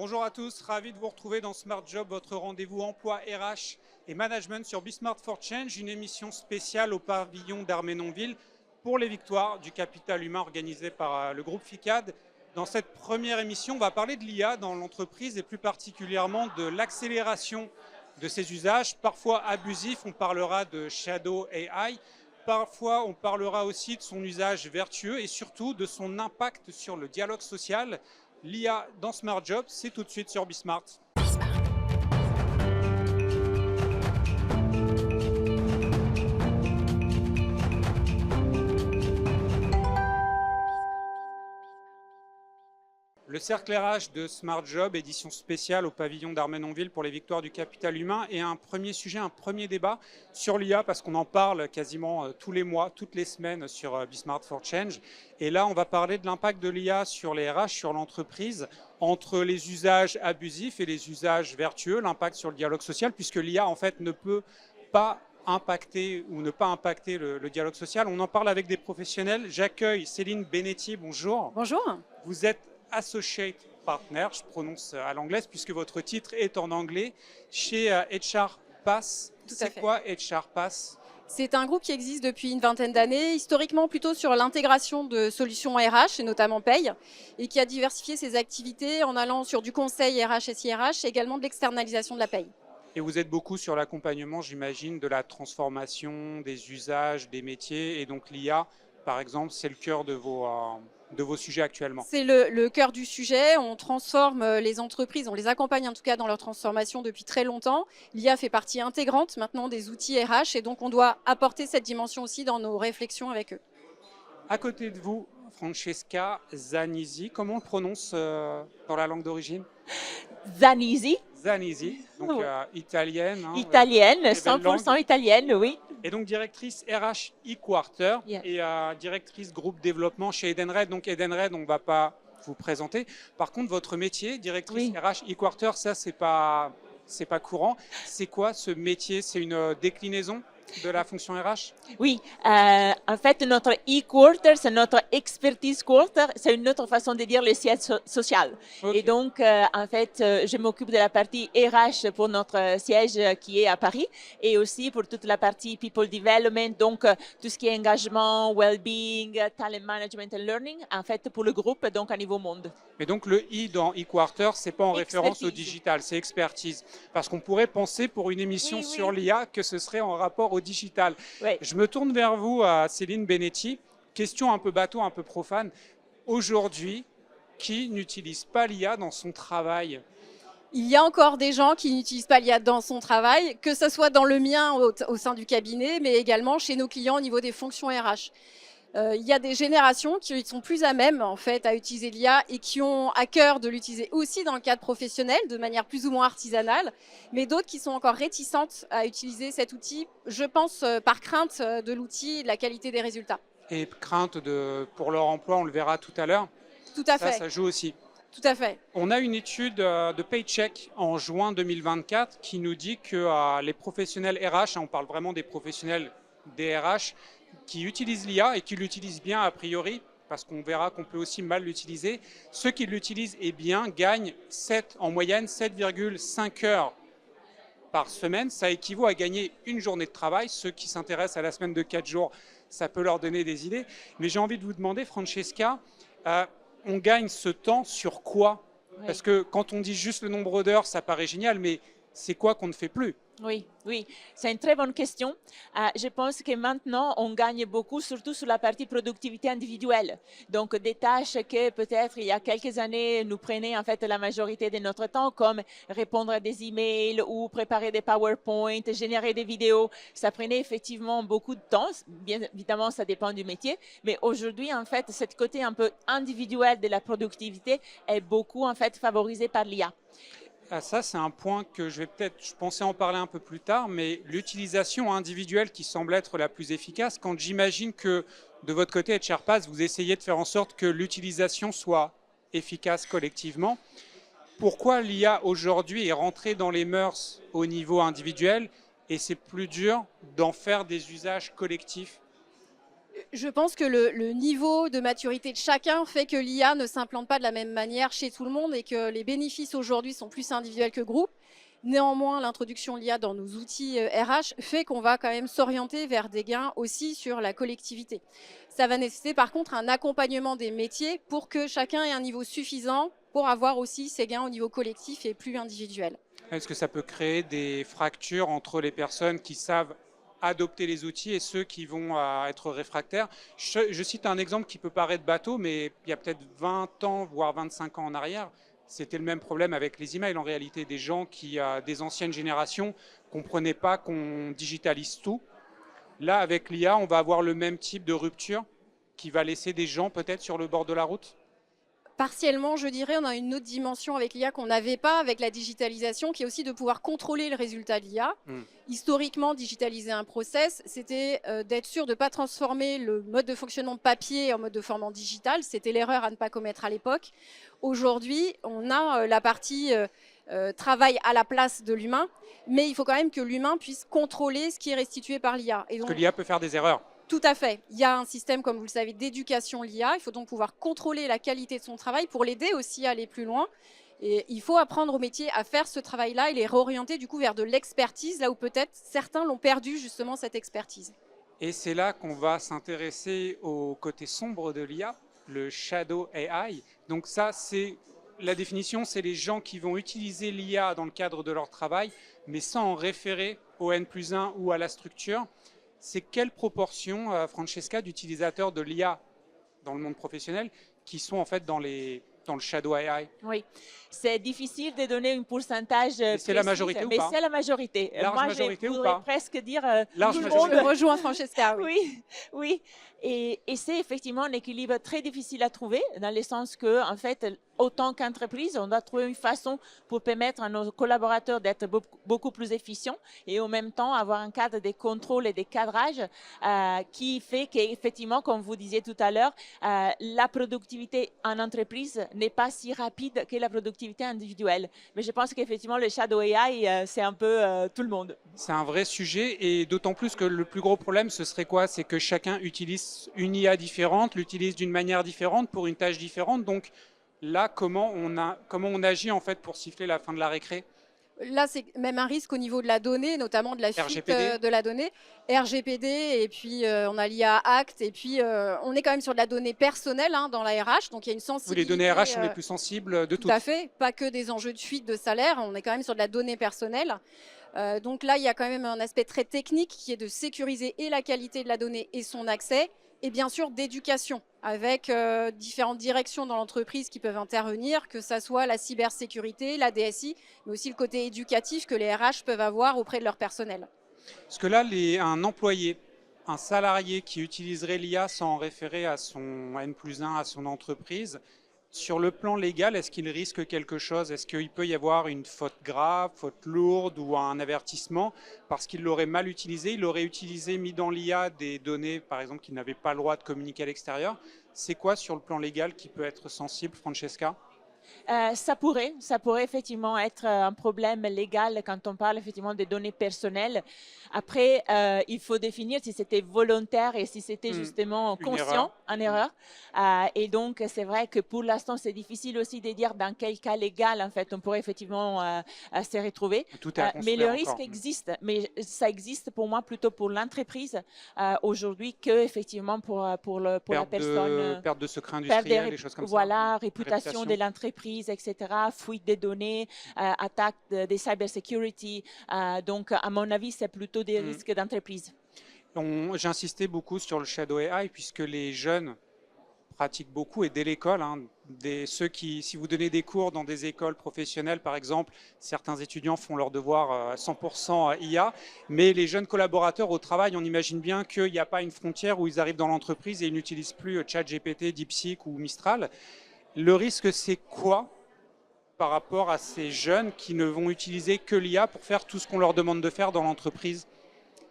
Bonjour à tous, ravi de vous retrouver dans Smart Job, votre rendez-vous emploi RH et management sur Be Smart for Change, une émission spéciale au pavillon d'Armenonville pour les victoires du capital humain organisé par le groupe FICAD. Dans cette première émission, on va parler de l'IA dans l'entreprise et plus particulièrement de l'accélération de ses usages, parfois abusifs. On parlera de Shadow AI, parfois on parlera aussi de son usage vertueux et surtout de son impact sur le dialogue social. L'IA dans Smart Job, c'est tout de suite sur Be Smart. Le cercle RH de Smart Job, édition spéciale au pavillon d'Armenonville pour les victoires du capital humain, et un premier sujet, un premier débat sur l'IA, parce qu'on en parle quasiment tous les mois, toutes les semaines sur Be Smart for Change. Et là, on va parler de l'impact de l'IA sur les RH, sur l'entreprise, entre les usages abusifs et les usages vertueux, l'impact sur le dialogue social, puisque l'IA, en fait, ne peut pas impacter ou ne pas impacter le dialogue social. On en parle avec des professionnels. J'accueille Céline Benetti, bonjour. Bonjour. Vous êtes Associate Partner, je prononce à l'anglaise puisque votre titre est en anglais, chez HR Pass. C'est quoi HR Pass ? C'est un groupe qui existe depuis une vingtaine d'années, historiquement plutôt sur l'intégration de solutions RH et notamment paye, et qui a diversifié ses activités en allant sur du conseil RH et SIRH et également de l'externalisation de la paye. Et vous êtes beaucoup sur l'accompagnement, j'imagine, de la transformation, des usages, des métiers, et donc l'IA, par exemple, c'est le cœur de vos sujets actuellement. C'est le cœur du sujet. On transforme les entreprises, on les accompagne en tout cas dans leur transformation depuis très longtemps. L'IA fait partie intégrante maintenant des outils RH et donc on doit apporter cette dimension aussi dans nos réflexions avec eux. À côté de vous, Francesca Zanisi, comment on le prononce dans la langue d'origine ? Zanisi. Zanisi, donc italienne. Hein, italienne, 100% italienne, oui. Et donc directrice RH eQuarter Yeah. et directrice groupe développement chez Edenred. Donc Edenred, on ne va pas vous présenter. Par contre, votre métier, directrice RH eQuarter, ça, c'est pas courant. C'est quoi ce métier ? C'est une déclinaison de la fonction RH ? Oui, en fait, notre e-quarter, c'est notre expertise quarter, c'est une autre façon de dire le siège social. Okay. Et donc, en fait, je m'occupe de la partie RH pour notre siège qui est à Paris et aussi pour toute la partie people development, donc tout ce qui est engagement, well-being, talent management and learning, en fait, pour le groupe, donc à niveau monde. Mais donc, le I dans eQuarter, c'est pas en référence au digital, c'est expertise. Parce qu'on pourrait penser pour une émission sur l'IA que ce serait en rapport au digital. Oui. Je me tourne vers vous, Céline Benetti. Question un peu bateau, un peu profane. Aujourd'hui, qui n'utilise pas l'IA dans son travail ? Il y a encore des gens qui n'utilisent pas l'IA dans son travail, que ce soit dans le mien au sein du cabinet, mais également chez nos clients au niveau des fonctions RH. Il y a des générations qui sont plus à même en fait à utiliser l'IA et qui ont à cœur de l'utiliser aussi dans le cadre professionnel de manière plus ou moins artisanale, mais d'autres qui sont encore réticentes à utiliser cet outil, je pense par crainte de l'outil et de la qualité des résultats. Et crainte pour leur emploi, on le verra tout à l'heure. Tout à fait. Ça joue aussi. Tout à fait. On a une étude de Paycheck en juin 2024 qui nous dit que les professionnels RH, on parle vraiment des professionnels des RH, qui utilisent l'IA et qui l'utilisent bien a priori, parce qu'on verra qu'on peut aussi mal l'utiliser, ceux qui l'utilisent bien gagnent en moyenne 7,5 heures par semaine. Ça équivaut à gagner une journée de travail. Ceux qui s'intéressent à la semaine de 4 jours, ça peut leur donner des idées. Mais j'ai envie de vous demander, Francesca, on gagne ce temps sur quoi ? Parce que quand on dit juste le nombre d'heures, ça paraît génial, mais c'est quoi qu'on ne fait plus ? Oui, c'est une très bonne question. Je pense que maintenant, on gagne beaucoup, surtout sur la partie productivité individuelle. Donc, des tâches que peut-être il y a quelques années nous prenaient en fait la majorité de notre temps, comme répondre à des emails ou préparer des PowerPoint, générer des vidéos. Ça prenait effectivement beaucoup de temps. Bien évidemment, ça dépend du métier. Mais aujourd'hui, en fait, ce côté un peu individuel de la productivité est beaucoup en fait favorisé par l'IA. Ah, ça, c'est un point que je pensais en parler un peu plus tard, mais l'utilisation individuelle qui semble être la plus efficace, quand j'imagine que de votre côté, HR Pass, vous essayez de faire en sorte que l'utilisation soit efficace collectivement, pourquoi l'IA aujourd'hui est rentrée dans les mœurs au niveau individuel et c'est plus dur d'en faire des usages collectifs ? Je pense que le niveau de maturité de chacun fait que l'IA ne s'implante pas de la même manière chez tout le monde et que les bénéfices aujourd'hui sont plus individuels que groupes. Néanmoins, l'introduction de l'IA dans nos outils RH fait qu'on va quand même s'orienter vers des gains aussi sur la collectivité. Ça va nécessiter par contre un accompagnement des métiers pour que chacun ait un niveau suffisant pour avoir aussi ces gains au niveau collectif et plus individuel. Est-ce que ça peut créer des fractures entre les personnes qui savent adopter les outils et ceux qui vont être réfractaires? Je cite un exemple qui peut paraître bateau, mais il y a peut-être 20 ans, voire 25 ans en arrière, c'était le même problème avec les emails. En réalité, des gens qui, des anciennes générations, ne comprenaient pas qu'on digitalise tout. Là, avec l'IA, on va avoir le même type de rupture qui va laisser des gens peut-être sur le bord de la route. Partiellement, je dirais, on a une autre dimension avec l'IA qu'on n'avait pas avec la digitalisation, qui est aussi de pouvoir contrôler le résultat de l'IA. Historiquement, digitaliser un process, c'était d'être sûr de ne pas transformer le mode de fonctionnement papier en mode de fonctionnement digital. C'était l'erreur à ne pas commettre à l'époque. Aujourd'hui, on a la partie travail à la place de l'humain, mais il faut quand même que l'humain puisse contrôler ce qui est restitué par l'IA. Parce que l'IA peut faire des erreurs. Tout à fait. Il y a un système, comme vous le savez, d'éducation l'IA. Il faut donc pouvoir contrôler la qualité de son travail pour l'aider aussi à aller plus loin. Et il faut apprendre aux métiers à faire ce travail-là et les réorienter du coup vers de l'expertise, là où peut-être certains l'ont perdu justement cette expertise. Et c'est là qu'on va s'intéresser au côté sombre de l'IA, le Shadow AI. Donc ça, c'est la définition, c'est les gens qui vont utiliser l'IA dans le cadre de leur travail, mais sans en référer au N+1 ou à la structure. C'est quelle proportion, Francesca, d'utilisateurs de l'IA dans le monde professionnel qui sont en fait dans le Shadow AI? Oui, c'est difficile de donner un pourcentage précis. C'est la majorité ou pas? Mais c'est la majorité. Large Moi, majorité je ou voudrais pas? presque dire Large tout le majorité. monde. Je rejoins Francesca, oui. Oui, oui. Et c'est effectivement un équilibre très difficile à trouver, dans le sens que, en fait, autant qu'entreprise, on doit trouver une façon pour permettre à nos collaborateurs d'être beaucoup plus efficients et en même temps avoir un cadre de contrôle et de cadrage qui fait qu'effectivement, comme vous disiez tout à l'heure, la productivité en entreprise n'est pas si rapide que la productivité individuelle. Mais je pense qu'effectivement, le Shadow AI, c'est un peu tout le monde. C'est un vrai sujet et d'autant plus que le plus gros problème, ce serait quoi? C'est que chacun utilise une IA différente, l'utilise d'une manière différente pour une tâche différente. Donc là, comment on agit en fait pour siffler la fin de la récré? Là, c'est même un risque au niveau de la donnée, notamment de la fuite RGPD. de la donnée. RGPD, et puis on a l'IA Act, et puis on est quand même sur de la donnée personnelle dans la RH, donc il y a une sensibilité. Oui, les données RH sont les plus sensibles de toutes. Tout à fait, pas que des enjeux de fuite de salaire, on est quand même sur de la donnée personnelle. Donc là, il y a quand même un aspect très technique qui est de sécuriser et la qualité de la donnée et son accès, et bien sûr d'éducation, avec différentes directions dans l'entreprise qui peuvent intervenir, que ce soit la cybersécurité, la DSI, mais aussi le côté éducatif que les RH peuvent avoir auprès de leur personnel. Parce que là, un employé, un salarié qui utiliserait l'IA sans en référer à son N+1, à son entreprise, sur le plan légal, est-ce qu'il risque quelque chose? Est-ce qu'il peut y avoir une faute grave, faute lourde ou un avertissement parce qu'il l'aurait mal utilisé? Il aurait utilisé, mis dans l'IA des données, par exemple, qu'il n'avait pas le droit de communiquer à l'extérieur. C'est quoi sur le plan légal qui peut être sensible, Francesca? Ça pourrait effectivement être un problème légal quand on parle effectivement des données personnelles. Après, il faut définir si c'était volontaire et si c'était justement conscient, en erreur. Et donc, c'est vrai que pour l'instant, c'est difficile aussi de dire dans quel cas légal, en fait, on pourrait effectivement se retrouver. Mais le risque existe. Mais ça existe pour moi plutôt pour l'entreprise aujourd'hui que effectivement pour la personne. Perte de secret industriel, des choses comme ça. Voilà, réputation de l'entreprise, etc., fuite des données, attaque des cybersecurity. Donc, à mon avis, c'est plutôt des risques d'entreprise. J'insistais beaucoup sur le Shadow AI puisque les jeunes pratiquent beaucoup et dès l'école, si vous donnez des cours dans des écoles professionnelles, par exemple, certains étudiants font leurs devoirs 100% IA, mais les jeunes collaborateurs au travail, on imagine bien qu'il n'y a pas une frontière où ils arrivent dans l'entreprise et ils n'utilisent plus ChatGPT, DeepSeek ou Mistral. Le risque, c'est quoi par rapport à ces jeunes qui ne vont utiliser que l'IA pour faire tout ce qu'on leur demande de faire dans l'entreprise?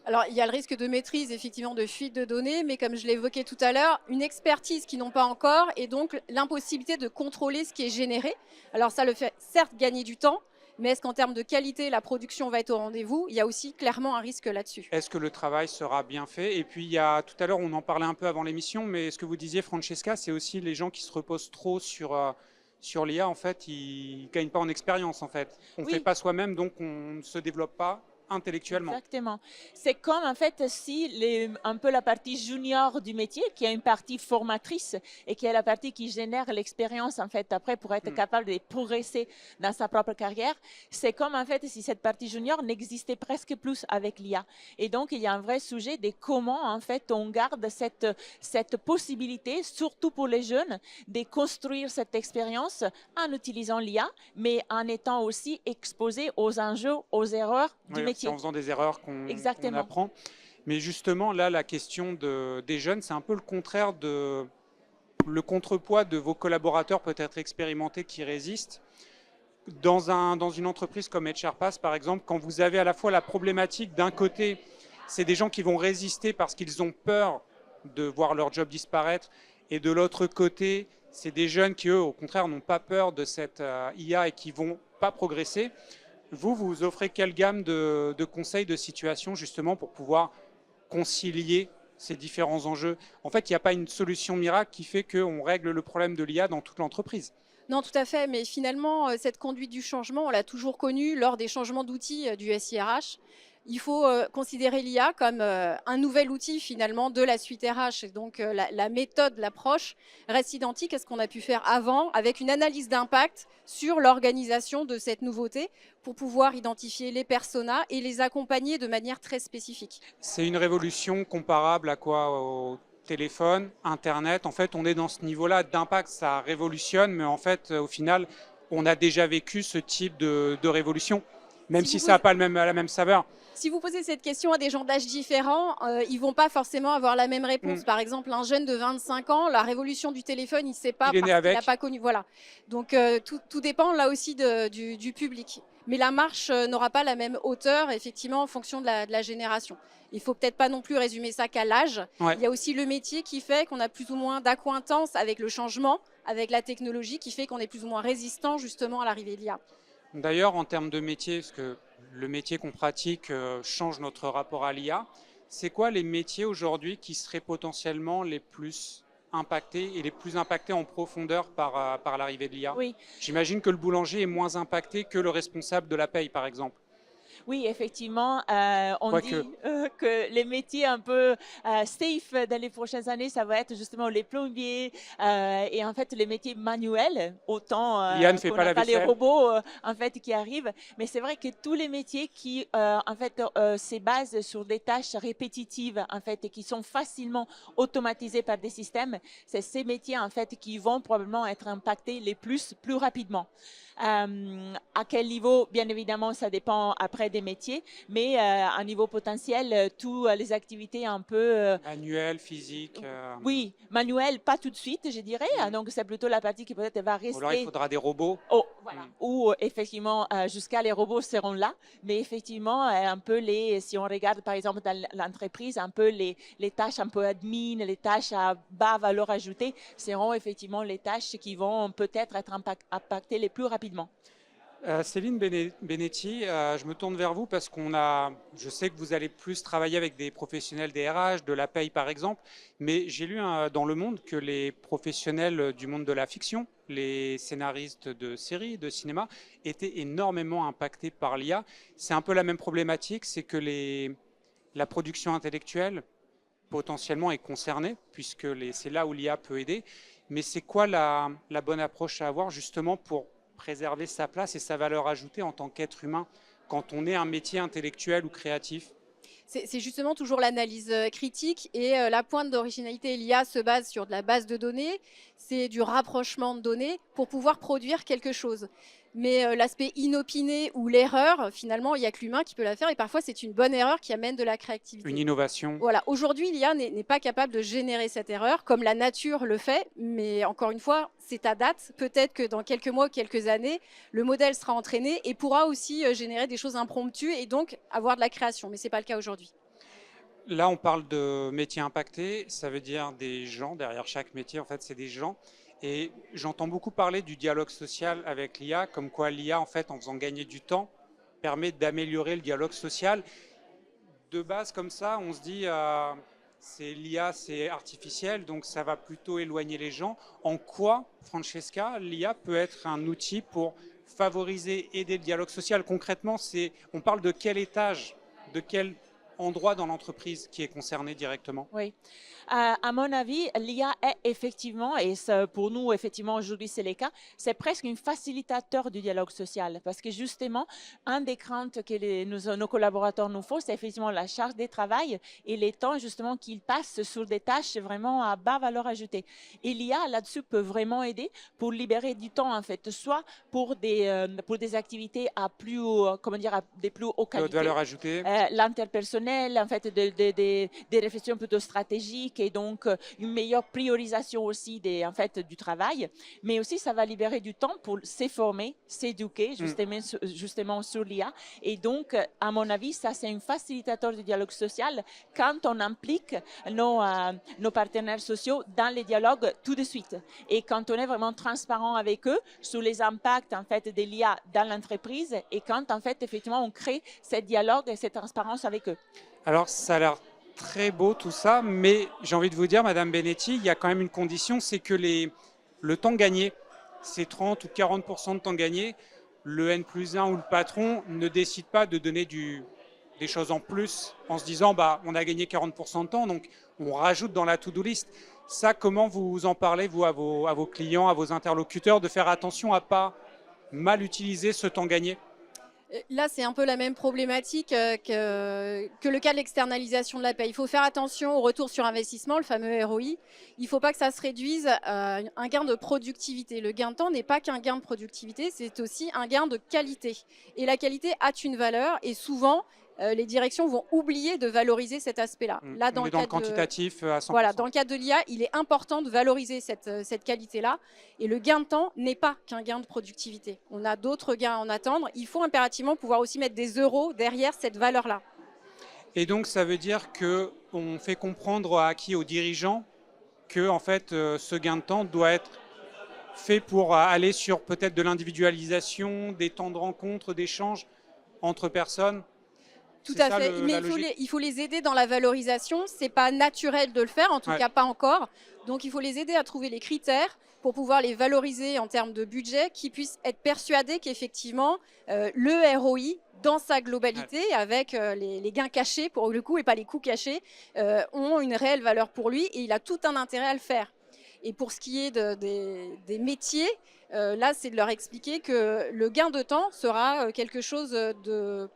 Alors, il y a le risque de maîtrise, effectivement, de fuite de données, mais comme je l'évoquais tout à l'heure, une expertise qu'ils n'ont pas encore et donc l'impossibilité de contrôler ce qui est généré. Alors, ça le fait certes gagner du temps, Mais est-ce qu'en termes de qualité, la production va être au rendez-vous? Il y a aussi clairement un risque là-dessus. Est-ce que le travail sera bien fait? Et puis, il y a, tout à l'heure, on en parlait un peu avant l'émission, mais ce que vous disiez, Francesca, c'est aussi les gens qui se reposent trop sur l'IA, en fait, ils ne gagnent pas en expérience, en fait. On ne fait Oui. pas soi-même, donc on ne se développe pas intellectuellement. Exactement. C'est comme en fait si un peu la partie junior du métier, qui est une partie formatrice et qui est la partie qui génère l'expérience en fait après pour être capable de progresser dans sa propre carrière. C'est comme en fait si cette partie junior n'existait presque plus avec l'IA. Et donc il y a un vrai sujet de comment en fait on garde cette possibilité, surtout pour les jeunes, de construire cette expérience en utilisant l'IA, mais en étant aussi exposé aux enjeux, aux erreurs du métier. C'est en faisant des erreurs qu'on Exactement. apprend. Mais justement, là, la question des jeunes, c'est un peu le contraire le contrepoids de vos collaborateurs peut-être expérimentés qui résistent. Dans une entreprise comme HRPass, par exemple, quand vous avez à la fois la problématique d'un côté, c'est des gens qui vont résister parce qu'ils ont peur de voir leur job disparaître, et de l'autre côté, c'est des jeunes qui, eux, au contraire, n'ont pas peur de cette IA et qui vont pas progresser. Vous offrez quelle gamme de conseils, de situations, justement, pour pouvoir concilier ces différents enjeux? En fait, il n'y a pas une solution miracle qui fait qu'on règle le problème de l'IA dans toute l'entreprise. Non, tout à fait, mais finalement, cette conduite du changement, on l'a toujours connue lors des changements d'outils du SIRH. Il faut considérer l'IA comme un nouvel outil finalement de la suite RH. Et donc la méthode, l'approche reste identique à ce qu'on a pu faire avant, avec une analyse d'impact sur l'organisation de cette nouveauté pour pouvoir identifier les personas et les accompagner de manière très spécifique. C'est une révolution comparable à quoi? Au téléphone, Internet. En fait, on est dans ce niveau-là d'impact, ça révolutionne, mais en fait, au final, on a déjà vécu ce type de révolution, même si ça n'a pas la même saveur. Si vous posez cette question à des gens d'âge différents, ils ne vont pas forcément avoir la même réponse. Par exemple, un jeune de 25 ans, la révolution du téléphone, il ne sait pas parce qu'il n'a pas connu. Voilà. Donc, tout dépend là aussi du public. Mais la marche n'aura pas la même hauteur, effectivement, en fonction de la génération. Il ne faut peut-être pas non plus résumer ça qu'à l'âge. Ouais. Il y a aussi le métier qui fait qu'on a plus ou moins d'accointance avec le changement, avec la technologie, qui fait qu'on est plus ou moins résistant justement à l'arrivée de l'IA. D'ailleurs, en termes de métier, parce que le métier qu'on pratique change notre rapport à l'IA, c'est quoi les métiers aujourd'hui qui seraient potentiellement les plus impactés et les plus impactés en profondeur par l'arrivée de l'IA? Oui. J'imagine que le boulanger est moins impacté que le responsable de la paye, par exemple. Oui, effectivement, on dit que les métiers un peu safe dans les prochaines années, ça va être justement les plombiers et en fait les métiers manuels, autant l'IA ne fait pas les robots en fait qui arrivent. Mais c'est vrai que tous les métiers qui en fait se basent sur des tâches répétitives en fait et qui sont facilement automatisées par des systèmes, c'est ces métiers en fait qui vont probablement être impactés plus rapidement. À quel niveau, bien évidemment, ça dépend après des métiers, mais à niveau potentiel, toutes les activités un peu... manuelles, physiques. Oui, manuelles, pas tout de suite, je dirais. Donc, c'est plutôt la partie qui peut-être va rester... Ou alors, il faudra des robots. Oh, voilà. Ou effectivement, jusqu'à les robots seront là, mais effectivement, un peu si on regarde par exemple dans l'entreprise, un peu les tâches un peu admin, les tâches à bas valeur ajoutée, seront effectivement les tâches qui vont peut-être être impactées les plus rapidement. Céline Benetti, je me tourne vers vous parce je sais que vous allez plus travailler avec des professionnels des RH, de la paye par exemple, mais j'ai lu dans Le Monde que les professionnels du monde de la fiction, les scénaristes de séries, de cinéma, étaient énormément impactés par l'IA. C'est un peu la même problématique, c'est que la production intellectuelle potentiellement est concernée, puisque c'est là où l'IA peut aider. Mais c'est quoi la bonne approche à avoir justement pour préserver sa place et sa valeur ajoutée en tant qu'être humain quand on est un métier intellectuel ou créatif? C'est justement toujours l'analyse critique et la pointe d'originalité. L'IA se base sur de la base de données, c'est du rapprochement de données pour pouvoir produire quelque chose. Mais l'aspect inopiné ou l'erreur, finalement, il n'y a que l'humain qui peut la faire et parfois c'est une bonne erreur qui amène de la créativité. Une innovation. Voilà, aujourd'hui l'IA n'est pas capable de générer cette erreur comme la nature le fait, mais encore une fois, c'est à date. Peut-être que dans quelques mois, quelques années, le modèle sera entraîné et pourra aussi générer des choses impromptues et donc avoir de la création, mais ce n'est pas le cas aujourd'hui. Là, on parle de métiers impactés, ça veut dire des gens, derrière chaque métier, en fait, c'est des gens. Et j'entends beaucoup parler du dialogue social avec l'IA, comme quoi l'IA, en fait, en faisant gagner du temps, permet d'améliorer le dialogue social. De base, comme ça, on se dit, c'est l'IA, c'est artificiel, donc ça va plutôt éloigner les gens. En quoi, Francesca, l'IA peut être un outil pour favoriser, aider le dialogue social? Concrètement, on parle de quel étage, de quel endroit dans l'entreprise qui est concerné directement? Oui. À mon avis, l'IA est effectivement, et pour nous, effectivement, aujourd'hui, c'est le cas, c'est presque un facilitateur du dialogue social. Parce que justement, un des craintes que nos collaborateurs nous font, c'est effectivement la charge de travail et les temps, justement, qu'ils passent sur des tâches vraiment à bas valeur ajoutée. Et l'IA, là-dessus, peut vraiment aider pour libérer du temps, en fait, soit pour des activités à plus haut, comment dire, à des plus haut qualité. Haute valeur ajoutée. L'interpersonnel, en fait, des réflexions plutôt stratégiques et donc une meilleure priorisation aussi en fait, du travail. Mais aussi, ça va libérer du temps pour s'informer, s'éduquer justement sur l'IA. Et donc, à mon avis, ça, c'est un facilitateur du dialogue social quand on implique nos partenaires sociaux dans les dialogues tout de suite. Et quand on est vraiment transparent avec eux sur les impacts, en fait, de l'IA dans l'entreprise et quand, en fait, effectivement, on crée ce dialogue et cette transparence avec eux. Alors, ça a l'air très beau tout ça, mais j'ai envie de vous dire, Madame Benetti, il y a quand même une condition, c'est que le temps gagné, c'est 30 ou 40% de temps gagné, le N+1 ou le patron ne décide pas de donner des choses en plus en se disant bah, on a gagné 40% de temps, donc on rajoute dans la to-do list. Ça, comment vous en parlez, vous, à vos clients, à vos interlocuteurs, de faire attention à ne pas mal utiliser ce temps gagné? Là, c'est un peu la même problématique que le cas de l'externalisation de la paie. Il faut faire attention au retour sur investissement, le fameux ROI. Il ne faut pas que ça se réduise à un gain de productivité. Le gain de temps n'est pas qu'un gain de productivité, c'est aussi un gain de qualité. Et la qualité a une valeur et souvent, les directions vont oublier de valoriser cet aspect-là. Là, on est dans le quantitatif à 100%. Voilà, dans le cadre de l'IA, il est important de valoriser cette qualité-là. Et le gain de temps n'est pas qu'un gain de productivité. On a d'autres gains à en attendre. Il faut impérativement pouvoir aussi mettre des euros derrière cette valeur-là. Et donc, ça veut dire qu'on fait comprendre aux dirigeants que en fait, ce gain de temps doit être fait pour aller sur peut-être de l'individualisation, des temps de rencontre, d'échanges entre personnes. Tout à fait, mais il faut les aider dans la valorisation. Ce n'est pas naturel de le faire, en tout cas pas encore. Donc il faut les aider à trouver les critères pour pouvoir les valoriser en termes de budget, qu'ils puissent être persuadés qu'effectivement le ROI dans sa globalité, avec les gains cachés pour le coup et pas les coûts cachés, ont une réelle valeur pour lui et il a tout un intérêt à le faire. Et pour ce qui est des métiers, là c'est de leur expliquer que le gain de temps sera quelque chose de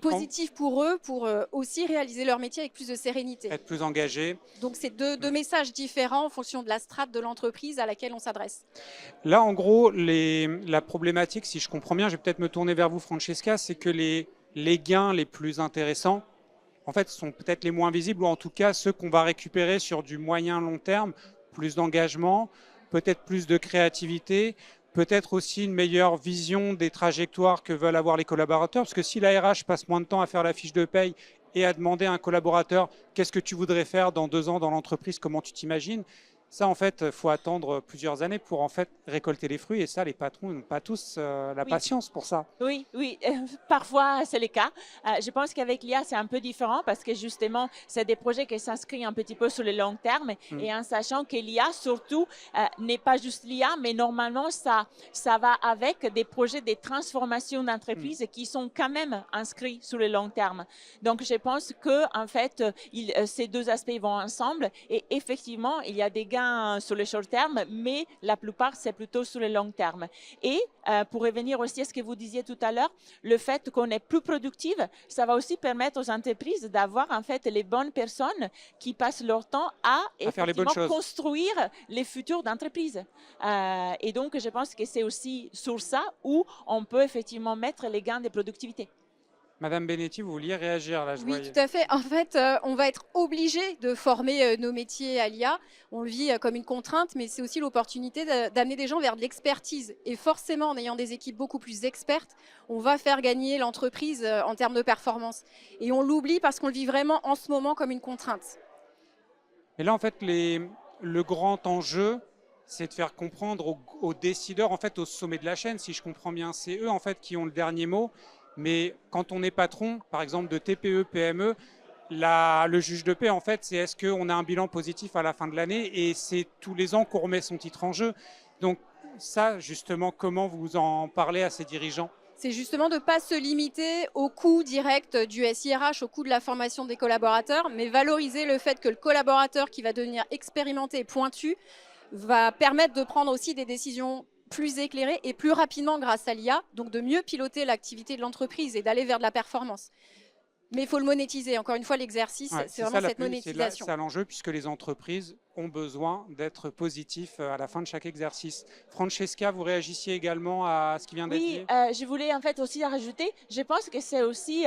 positif pour eux, pour aussi réaliser leur métier avec plus de sérénité. Être plus engagé. Donc c'est deux messages différents en fonction de la strate de l'entreprise à laquelle on s'adresse. Là, en gros, la problématique, si je comprends bien, je vais peut-être me tourner vers vous, Francesca, c'est que les gains les plus intéressants, en fait, sont peut-être les moins visibles, ou en tout cas ceux qu'on va récupérer sur du moyen-long terme, plus d'engagement, peut-être plus de créativité, peut-être aussi une meilleure vision des trajectoires que veulent avoir les collaborateurs, parce que si la RH passe moins de temps à faire la fiche de paye et à demander à un collaborateur qu'est-ce que tu voudrais faire dans 2 ans dans l'entreprise, comment tu t'imagines, ça, en fait, il faut attendre plusieurs années pour en fait récolter les fruits. Et ça, les patrons n'ont pas tous la patience pour ça. Oui, parfois c'est le cas. Je pense qu'avec l'IA, c'est un peu différent parce que justement, c'est des projets qui s'inscrivent un petit peu sur le long terme et en sachant que l'IA, surtout, n'est pas juste l'IA, mais normalement, ça va avec des projets de transformation d'entreprise qui sont quand même inscrits sur le long terme. Donc, je pense que en fait, ces deux aspects vont ensemble et effectivement, il y a des gains sur le short terme, mais la plupart, c'est plutôt sur le long terme. Et pour revenir aussi à ce que vous disiez tout à l'heure, le fait qu'on est plus productive, ça va aussi permettre aux entreprises d'avoir en fait les bonnes personnes qui passent leur temps à faire les bonnes choses, construire les futurs d'entreprise. Et donc, je pense que c'est aussi sur ça où on peut effectivement mettre les gains de productivité. Madame Benetti, vous vouliez réagir là, je voyais. Tout à fait. En fait, on va être obligé de former nos métiers à l'IA. On le vit comme une contrainte, mais c'est aussi l'opportunité d'amener des gens vers de l'expertise. Et forcément, en ayant des équipes beaucoup plus expertes, on va faire gagner l'entreprise en termes de performance. Et on l'oublie parce qu'on le vit vraiment en ce moment comme une contrainte. Et là, en fait, le grand enjeu, c'est de faire comprendre aux décideurs, en fait, au sommet de la chaîne, si je comprends bien, c'est eux en fait qui ont le dernier mot. Mais quand on est patron, par exemple de TPE, PME, le juge de paix, en fait, c'est est-ce qu'on a un bilan positif à la fin de l'année, et c'est tous les ans qu'on remet son titre en jeu. Donc ça, justement, comment vous en parlez à ces dirigeants? C'est justement de ne pas se limiter au coût direct du SIRH, au coût de la formation des collaborateurs, mais valoriser le fait que le collaborateur qui va devenir expérimenté et pointu va permettre de prendre aussi des décisions plus éclairées et plus rapidement grâce à l'IA, donc de mieux piloter l'activité de l'entreprise et d'aller vers de la performance. Mais il faut le monétiser. Encore une fois, l'exercice, Ouais, c'est vraiment cette monétisation. C'est l'enjeu, puisque les entreprises ont besoin d'être positifs à la fin de chaque exercice. Francesca, vous réagissiez également à ce qui vient d'être dit? Oui, je voulais en fait aussi rajouter, je pense que c'est aussi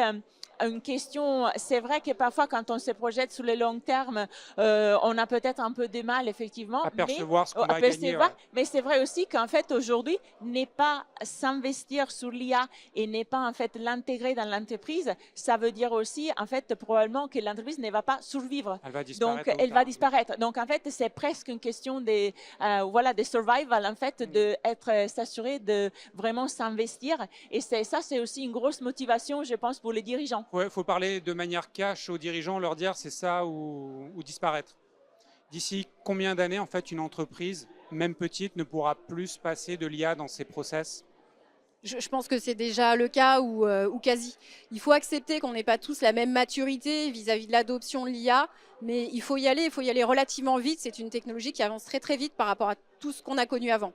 une question, c'est vrai que parfois quand on se projette sur le long terme, on a peut-être un peu de mal effectivement, À percevoir ce qu'on va gagner. Ouais. mais c'est vrai aussi qu'en fait aujourd'hui, n'est pas s'investir sur l'IA et n'est pas en fait l'intégrer dans l'entreprise, ça veut dire aussi en fait probablement que l'entreprise ne va pas survivre. Elle va disparaître. Donc elle va disparaître. Donc en fait c'est presque une question des voilà des survival en fait de être s'assurer de vraiment s'investir et ça c'est aussi une grosse motivation je pense pour les dirigeants. Ouais, il faut parler de manière cash aux dirigeants, leur dire c'est ça ou disparaître. D'ici combien d'années, en fait, une entreprise, même petite, ne pourra plus passer de l'IA dans ses process? Je pense que c'est déjà le cas ou quasi. Il faut accepter qu'on n'ait pas tous la même maturité vis-à-vis de l'adoption de l'IA, mais il faut y aller relativement vite. C'est une technologie qui avance très très vite par rapport à tout ce qu'on a connu avant.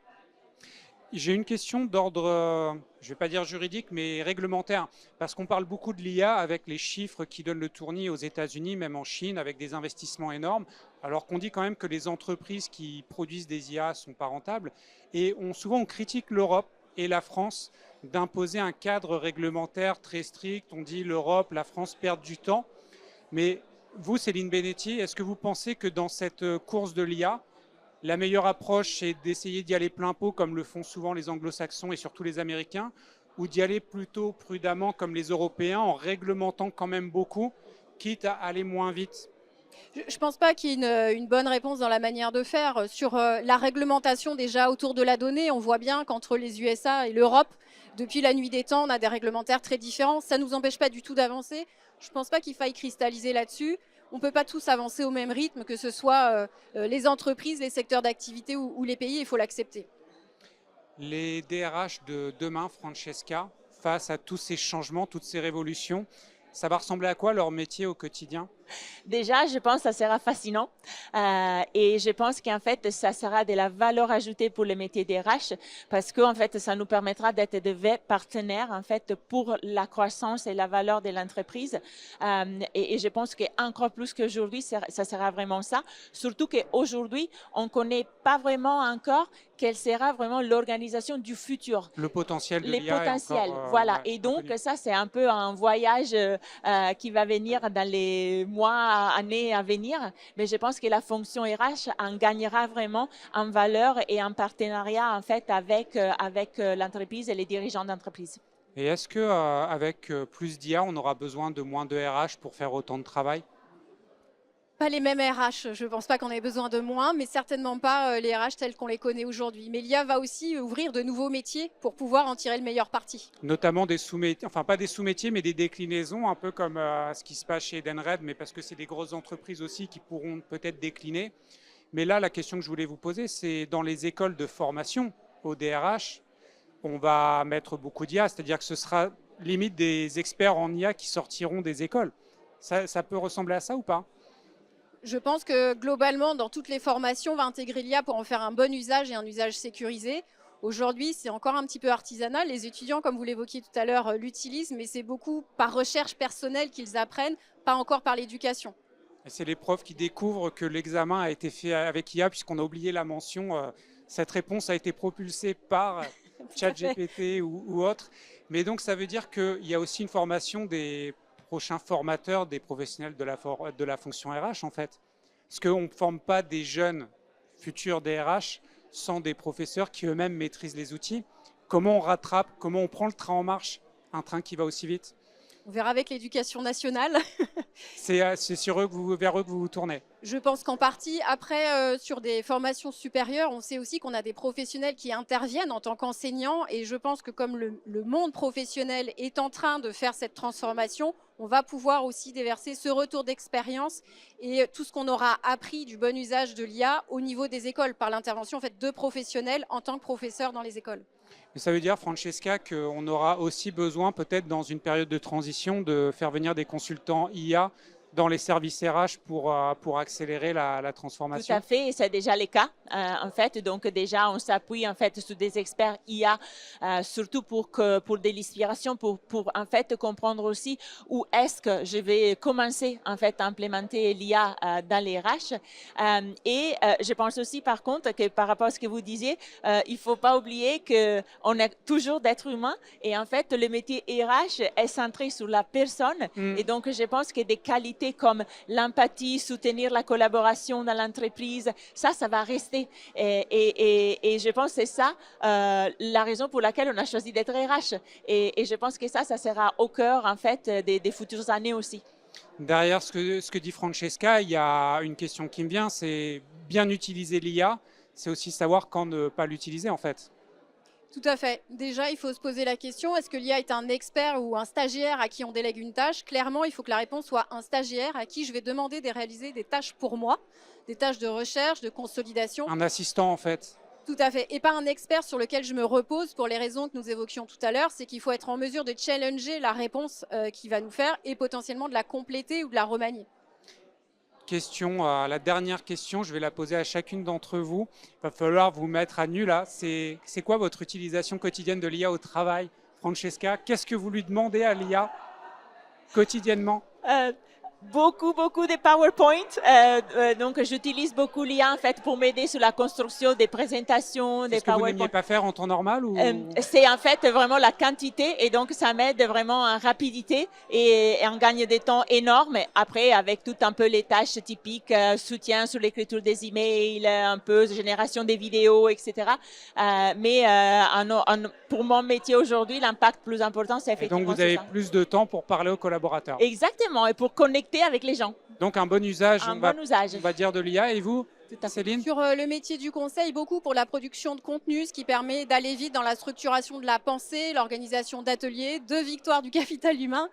J'ai une question d'ordre, je ne vais pas dire juridique, mais réglementaire, parce qu'on parle beaucoup de l'IA avec les chiffres qui donnent le tournis aux États-Unis, même en Chine, avec des investissements énormes, alors qu'on dit quand même que les entreprises qui produisent des IA ne sont pas rentables. Et souvent, on critique l'Europe et la France d'imposer un cadre réglementaire très strict. On dit l'Europe, la France perdent du temps. Mais vous, Céline Benetti, est-ce que vous pensez que dans cette course de l'IA, la meilleure approche, c'est d'essayer d'y aller plein pot, comme le font souvent les anglo-saxons et surtout les Américains, ou d'y aller plutôt prudemment, comme les Européens, en réglementant quand même beaucoup, quitte à aller moins vite? Je ne pense pas qu'il y ait une bonne réponse dans la manière de faire. Sur la réglementation déjà autour de la donnée, on voit bien qu'entre les USA et l'Europe, depuis la nuit des temps, on a des réglementaires très différents. Ça ne nous empêche pas du tout d'avancer. Je ne pense pas qu'il faille cristalliser là-dessus. On ne peut pas tous avancer au même rythme, que ce soit les entreprises, les secteurs d'activité ou les pays, il faut l'accepter. Les DRH de demain, Francesca, face à tous ces changements, toutes ces révolutions, ça va ressembler à quoi leur métier au quotidien? Déjà, je pense que ça sera fascinant et je pense qu'en fait, ça sera de la valeur ajoutée pour les métiers des RH parce que en fait, ça nous permettra d'être de vrais partenaires en fait pour la croissance et la valeur de l'entreprise. Et je pense qu'encore plus qu'aujourd'hui, ça sera vraiment ça. Surtout qu'aujourd'hui, on ne connaît pas vraiment encore quelle sera vraiment l'organisation du futur. Le potentiel de les l'IA potentiels, encore, voilà. Ouais, et donc, ça, c'est un peu un voyage qui va venir dans les mois, années à venir. Mais je pense que la fonction RH en gagnera vraiment en valeur et en partenariat en fait avec l'entreprise et les dirigeants d'entreprise. Et est-ce que avec plus d'IA, on aura besoin de moins de RH pour faire autant de travail? Pas les mêmes RH, je ne pense pas qu'on ait besoin de moins, mais certainement pas les RH tels qu'on les connaît aujourd'hui. Mais l'IA va aussi ouvrir de nouveaux métiers pour pouvoir en tirer le meilleur parti. Notamment des sous-métiers, enfin pas des sous-métiers, mais des déclinaisons, un peu comme ce qui se passe chez Edenred, mais parce que c'est des grosses entreprises aussi qui pourront peut-être décliner. Mais là, la question que je voulais vous poser, c'est dans les écoles de formation au DRH, on va mettre beaucoup d'IA, c'est-à-dire que ce sera limite des experts en IA qui sortiront des écoles. Ça peut ressembler à ça ou pas? Je pense que globalement, dans toutes les formations, on va intégrer l'IA pour en faire un bon usage et un usage sécurisé. Aujourd'hui, c'est encore un petit peu artisanal. Les étudiants, comme vous l'évoquiez tout à l'heure, l'utilisent, mais c'est beaucoup par recherche personnelle qu'ils apprennent, pas encore par l'éducation. Et c'est les profs qui découvrent que l'examen a été fait avec IA, puisqu'on a oublié la mention. Cette réponse a été propulsée par ChatGPT ou autre. Mais donc, ça veut dire qu'il y a aussi une formation des prochains formateurs, des professionnels de la fonction RH, en fait. Parce qu'on ne forme pas des jeunes futurs DRH sans des professeurs qui eux-mêmes maîtrisent les outils. Comment on rattrape, comment on prend le train en marche, un train qui va aussi vite? On verra avec l'éducation nationale. C'est vers eux que vous vous tournez. Je pense qu'en partie, après, sur des formations supérieures, on sait aussi qu'on a des professionnels qui interviennent en tant qu'enseignants. Et je pense que comme le monde professionnel est en train de faire cette transformation, on va pouvoir aussi déverser ce retour d'expérience et tout ce qu'on aura appris du bon usage de l'IA au niveau des écoles par l'intervention en fait, de professionnels en tant que professeurs dans les écoles. Mais ça veut dire, Francesca, qu'on aura aussi besoin, peut-être dans une période de transition, de faire venir des consultants IA dans les services RH pour accélérer la transformation. Tout à fait, et c'est déjà le cas en fait. Donc déjà, on s'appuie en fait sur des experts IA, surtout pour de l'inspiration, pour en fait comprendre aussi où est-ce que je vais commencer en fait à implémenter l'IA dans les RH. Et je pense aussi par contre que par rapport à ce que vous disiez, il faut pas oublier que on est toujours d'êtres humains et en fait le métier RH est centré sur la personne et donc je pense que des qualités comme l'empathie, soutenir la collaboration dans l'entreprise, ça va rester. Et je pense que c'est ça la raison pour laquelle on a choisi d'être RH. Et je pense que ça sera au cœur en fait des futures années aussi. Derrière ce que dit Francesca, il y a une question qui me vient, c'est bien utiliser l'IA, c'est aussi savoir quand ne pas l'utiliser en fait. Tout à fait. Déjà, il faut se poser la question, est-ce que l'IA est un expert ou un stagiaire à qui on délègue une tâche? Clairement, il faut que la réponse soit un stagiaire à qui je vais demander de réaliser des tâches pour moi, des tâches de recherche, de consolidation. Un assistant en fait. Tout à fait. Et pas un expert sur lequel je me repose pour les raisons que nous évoquions tout à l'heure. C'est qu'il faut être en mesure de challenger la réponse qu'il va nous faire et potentiellement de la compléter ou de la remanier. La dernière question, je vais la poser à chacune d'entre vous. Il va falloir vous mettre à nu là. C'est quoi votre utilisation quotidienne de l'IA au travail? Francesca, qu'est-ce que vous lui demandez à l'IA quotidiennement? Beaucoup de PowerPoint. Donc, j'utilise beaucoup l'IA en fait pour m'aider sur la construction des présentations, des Est-ce que vous PowerPoint. n'aimiez pas faire en temps normal ou... C'est en fait vraiment la quantité et donc ça m'aide vraiment en rapidité et en gagne des temps énormes. Après, avec tout un peu les tâches typiques, soutien sur l'écriture des emails, un peu génération des vidéos, etc. Mais pour mon métier aujourd'hui, l'impact plus important, c'est effectivement et donc, vous avez ça. plus de temps pour parler aux collaborateurs. Exactement, et pour connecter avec les gens. Donc, un bon usage, on va dire, de l'IA. Et vous, Céline? Sur le métier du conseil, beaucoup pour la production de contenu, ce qui permet d'aller vite dans la structuration de la pensée, l'organisation d'ateliers, de victoire du capital humain,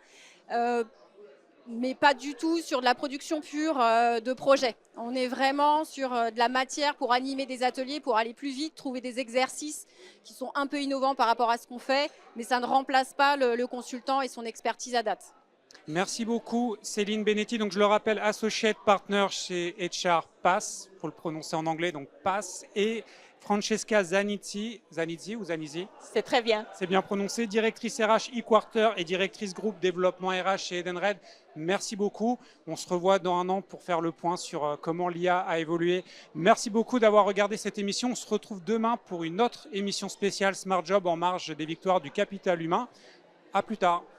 mais pas du tout sur de la production pure de projets. On est vraiment sur de la matière pour animer des ateliers, pour aller plus vite, trouver des exercices qui sont un peu innovants par rapport à ce qu'on fait, mais ça ne remplace pas le consultant et son expertise à date. Merci beaucoup Céline Benetti. Donc je le rappelle, Associate Partner chez HR Pass, il faut le prononcer en anglais, donc Pass, et Francesca Zanizzi, C'est très bien. C'est bien prononcé, directrice RH eQuarter et directrice groupe développement RH chez Edenred. Merci beaucoup. On se revoit dans un an pour faire le point sur comment l'IA a évolué. Merci beaucoup d'avoir regardé cette émission. On se retrouve demain pour une autre émission spéciale Smart Job en marge des victoires du capital humain. À plus tard.